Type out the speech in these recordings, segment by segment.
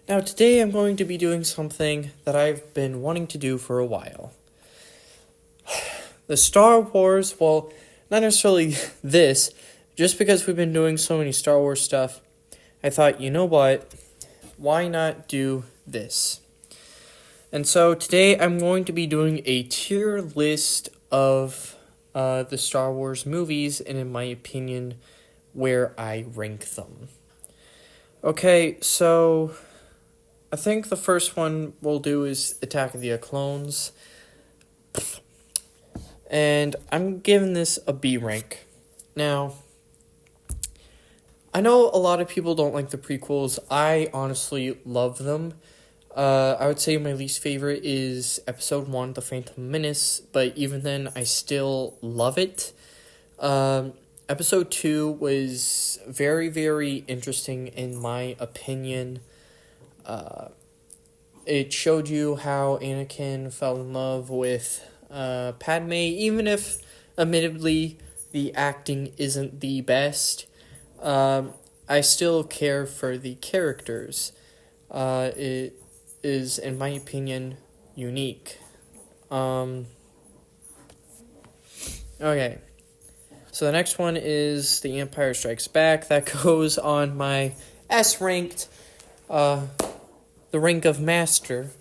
Now, today I'm going to be doing something that I've been wanting to do for a while. The Star Wars, well, not necessarily this, just because we've been doing so many Star Wars stuff, I thought, you know what, why not do this? And so today I'm going to be doing a tier list of the Star Wars movies, and in my opinion, where I rank them. Okay, so I think the first one we'll do is Attack of the Clones. And I'm giving this a B rank. Now, I know a lot of people don't like the prequels. I honestly love them. I would say my least favorite is Episode 1, The Phantom Menace, but even then, I still love it. Episode 2 was very, very interesting in my opinion. It showed you how Anakin fell in love with Padme, even if, admittedly, the acting isn't the best. I still care for the characters. It is, in my opinion, unique. Okay. So the next one is The Empire Strikes Back. That goes on my S-ranked, the rank of master,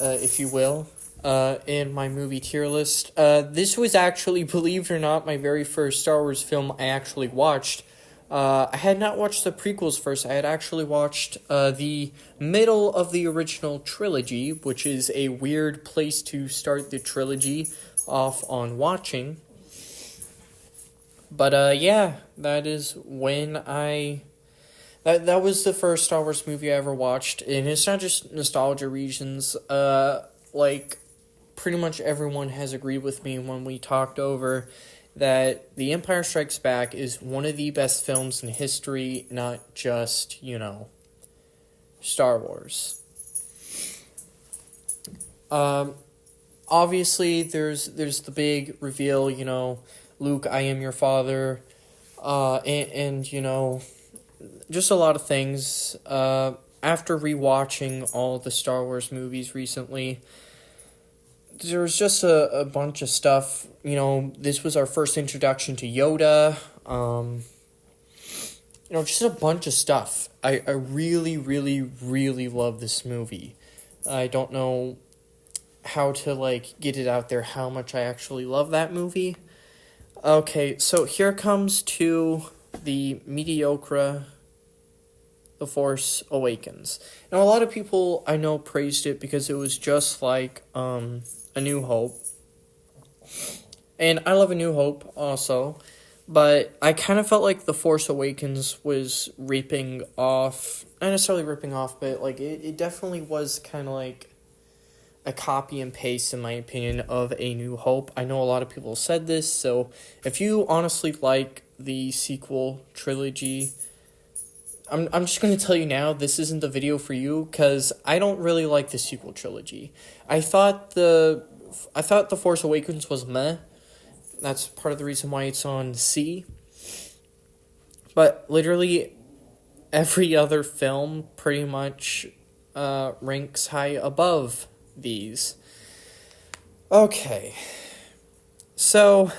if you will, in my movie tier list. This was actually, believe it or not, my very first Star Wars film I actually watched. I had not watched the prequels first. I had actually watched the middle of the original trilogy, which is a weird place to start the trilogy off on watching. But yeah, that is when That was the first Star Wars movie I ever watched, and it's not just nostalgia reasons. Pretty much everyone has agreed with me when we talked over that The Empire Strikes Back is one of the best films in history, not just, Star Wars. Obviously, there's the big reveal, Luke, I am your father, and just a lot of things. After rewatching all the Star Wars movies recently, there was just a bunch of stuff. This was our first introduction to Yoda. Just a bunch of stuff. I really, really, really love this movie. I don't know how to, get it out there how much I actually love that movie. Okay, so here comes to the mediocre The Force Awakens. Now, a lot of people I know praised it because it was just like A New Hope. And I love A New Hope also. But I kind of felt like The Force Awakens was ripping off, not necessarily ripping off, but it definitely was kind of like a copy and paste, in my opinion, of A New Hope. I know a lot of people said this, so if you honestly like the sequel trilogy, I'm just going to tell you now, this isn't the video for you, because I don't really like the sequel trilogy. I thought the Force Awakens was meh. That's part of the reason why it's on C. But literally every other film pretty much ranks high above these. Okay. So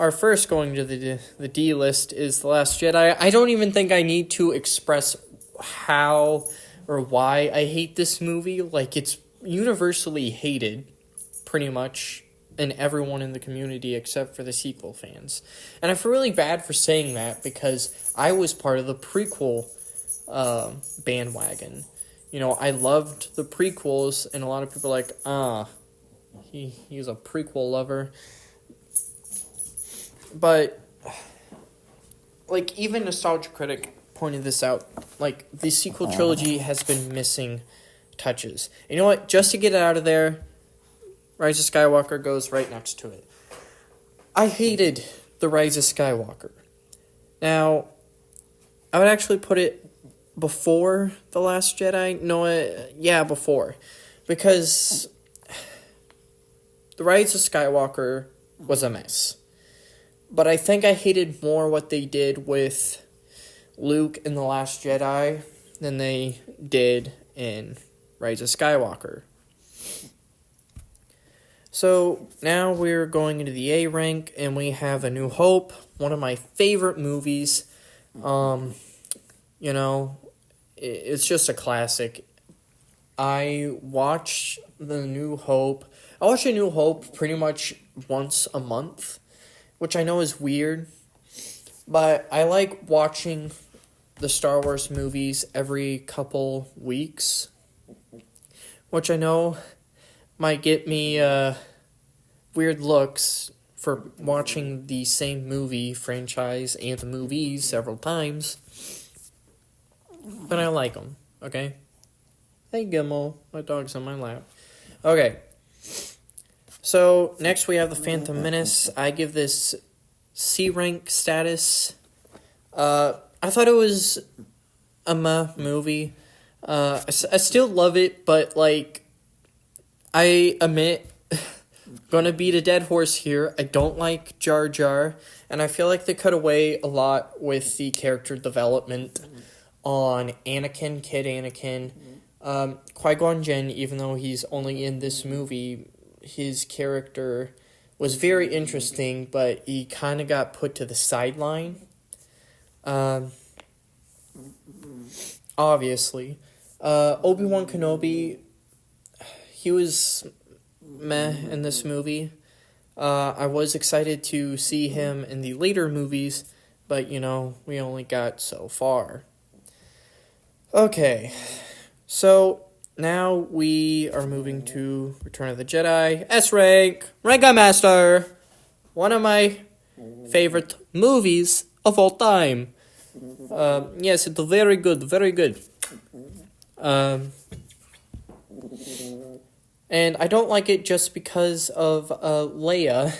our first going to the D list is The Last Jedi. I don't even think I need to express how or why I hate this movie. It's universally hated, pretty much, and everyone in the community except for the sequel fans. And I feel really bad for saying that because I was part of the prequel bandwagon. I loved the prequels, and a lot of people are like, he's a prequel lover. But, even Nostalgia Critic pointed this out. The sequel trilogy has been missing touches. You know what? Just to get it out of there, Rise of Skywalker goes right next to it. I hated The Rise of Skywalker. Now, I would actually put it before The Last Jedi. No, before. Because The Rise of Skywalker was a mess. But I think I hated more what they did with Luke in The Last Jedi than they did in Rise of Skywalker. So now we're going into the A rank, and we have A New Hope, one of my favorite movies. It's just a classic. I watch A New Hope pretty much once a month, which I know is weird, but I like watching the Star Wars movies every couple weeks, which I know might get me weird looks for watching the same movie franchise and the movies several times, but I like them, okay? Hey, Gimel, my dog's on my lap. Okay, so next we have the Phantom Menace. I give this C rank status. I thought it was a meh movie. I still love it, but, like, I admit, gonna beat a dead horse here. I don't like Jar Jar, and I feel like they cut away a lot with the character development on Anakin, Kid Anakin. Qui-Gon Jinn, even though he's only in this movie, his character was very interesting, but he kind of got put to the sideline. Obviously. Obi-Wan Kenobi, he was meh in this movie. I was excited to see him in the later movies, but, we only got so far. Okay, so now we are moving to Return of the Jedi, S rank, Rank Master, one of my favorite movies of all time. Yes, it's very good, very good. And I don't like it just because of Leia.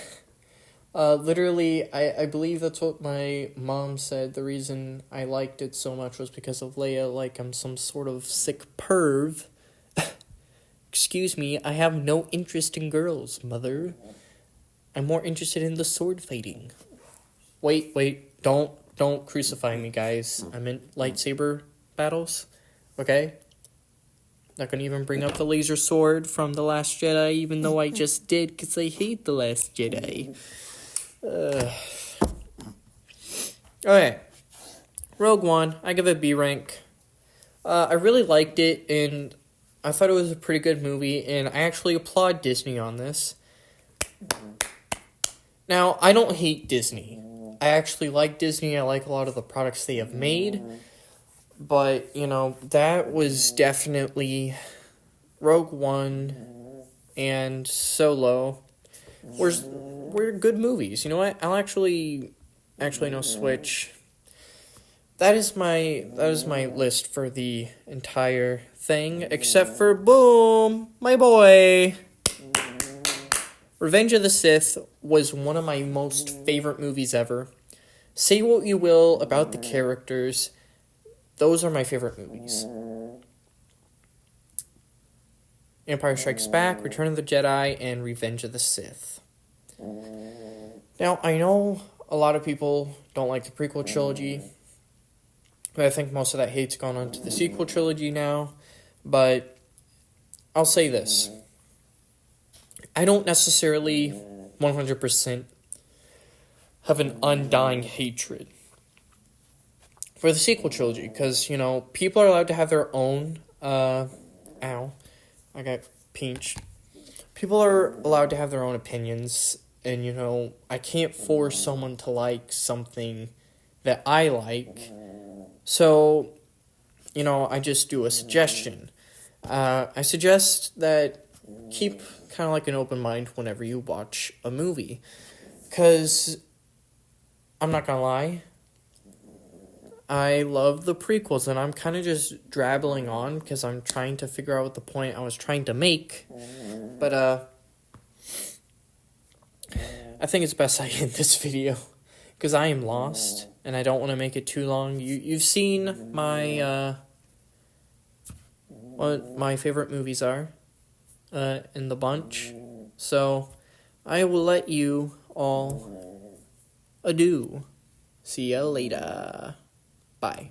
Literally, I believe that's what my mom said. The reason I liked it so much was because of Leia, like I'm some sort of sick perv. Excuse me, I have no interest in girls, mother. I'm more interested in the sword fighting. Wait, don't crucify me, guys. I meant lightsaber battles, okay? Not gonna even bring up the laser sword from The Last Jedi, even though I just did, because I hate The Last Jedi. Okay. Rogue One, I give it B rank. I really liked it, and I thought it was a pretty good movie, and I actually applaud Disney on this. Now, I don't hate Disney. I actually like Disney. I like a lot of the products they have made. But, that was definitely Rogue One and Solo were good movies. You know what? I'll actually switch. That is my list for the entire thing, except for boom, my boy. Revenge of the Sith was one of my most favorite movies ever. Say what you will about the characters, those are my favorite movies. Empire Strikes Back, Return of the Jedi, and Revenge of the Sith. Now, I know a lot of people don't like the prequel trilogy, but I think most of that hate's gone on to the sequel trilogy now. But I'll say this. I don't necessarily 100% have an undying hatred for the sequel trilogy, because, people are allowed to have their own, ow, I got pinched. People are allowed to have their own opinions, and, I can't force someone to like something that I like, so, I just do a suggestion. I suggest that keep kind of like an open mind whenever you watch a movie, because I'm not gonna lie, I love the prequels, and I'm kind of just drabbling on because I'm trying to figure out what the point I was trying to make, but I think it's best I end this video, because I am lost, and I don't want to make it too long. You've seen my, what my favorite movies are, in the bunch, so I will let you all adieu. See ya later. Bye.